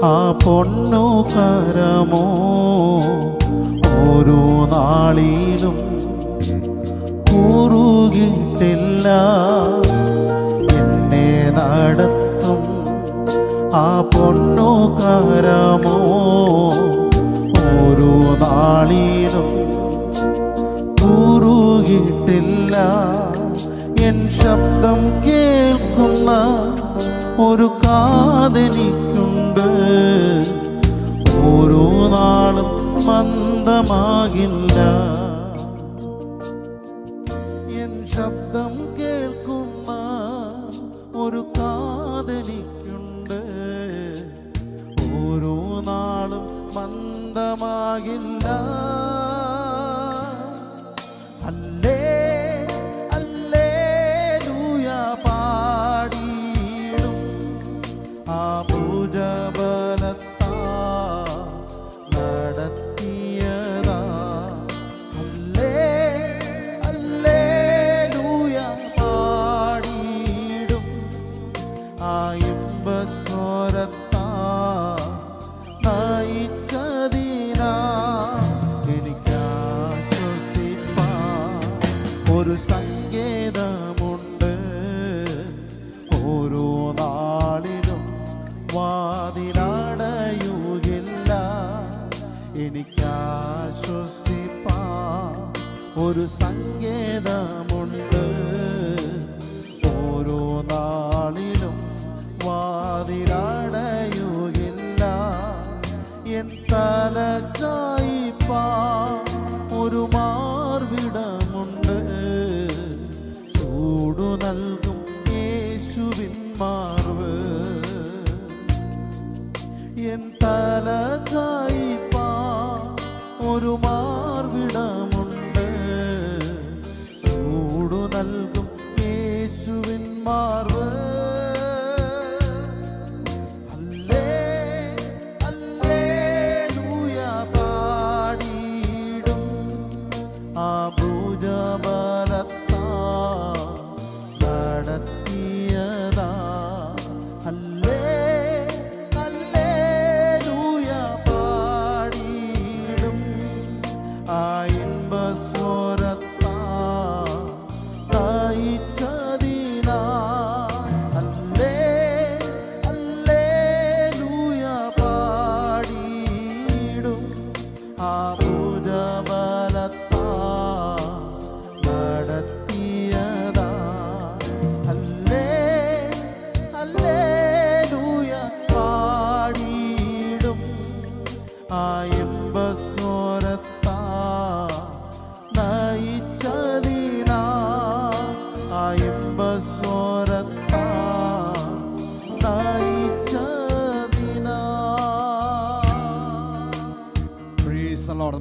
ആ പൊന്നു കരമോ ഓരോ നാളിലും കുറുകിട്ടില്ല. എന്നെ നടത്തും ആ പൊന്നു കരമോ ഓരോ നാളിലും കുറുകിട്ടില്ല. എൻ ശബ്ദം കേൾക്കുന്ന ഒരു കാതെനിക്കുണ്ട്, ഓരോ നാളും മന്ദമാകില്ല. എൻ ശബ്ദം കേൾക്കുന്ന ഒരു കാതെനിക്കുണ്ട്, ഓരോ നാളും മന്ദമാകില്ല. ഹല്ലേലൂയ പാടിയിടും ആ ഭുജബലത്താൽ നടത്തിയതാ. ഹല്ലേലൂയ പാടിയിടും ആ ഇമ്പസ്വരത്താൽ നയിച്ചതിനാ. എനിക്കാശ്വസിപ്പാൻ ഒരു സങ്കേതമുണ്ട്, ഓരോ നാളിലും വാതിലടയുകില്ല. എനിക്കാശ്വസിപ്പാൻ ഒരു സങ്കേതമുണ്ട്, ഓരോ നാളിലും വാതിലടയുകില്ല. എൻ തല ചായിപ്പാൻ ഒരു മാർവിടമുണ്ട്, ചൂടു നൽകും യേശുവിൻ മാർവ്. എൻ തല ചായിപ്പാൻ ഒരു മാർവിടമുണ്ട്, ചൂടു നൽകും യേശുവിൻ മാർവ്. ഹല്ലേലൂയ പാടിയിടും ആ ഭുജബലത്താൽ നടത്തിയതാ. ഹല്ലേലൂയ പാടിയിടും ആ ഇമ്പസ്വരത്താൽ നയിച്ചതിനാ. ഹല്ലേലൂയ പാടിയിടും ആ ഭുജബലത്താൽ നടത്തിയതാ. ഹല്ലേലൂയ പാടിയിടും ആ ഇമ്പസ്വരത്താൽ നയിച്ചതിനാ. ആ ഇമ്പസ്വരത്താൽ നയിച്ചതിനാ. Praise the Lord.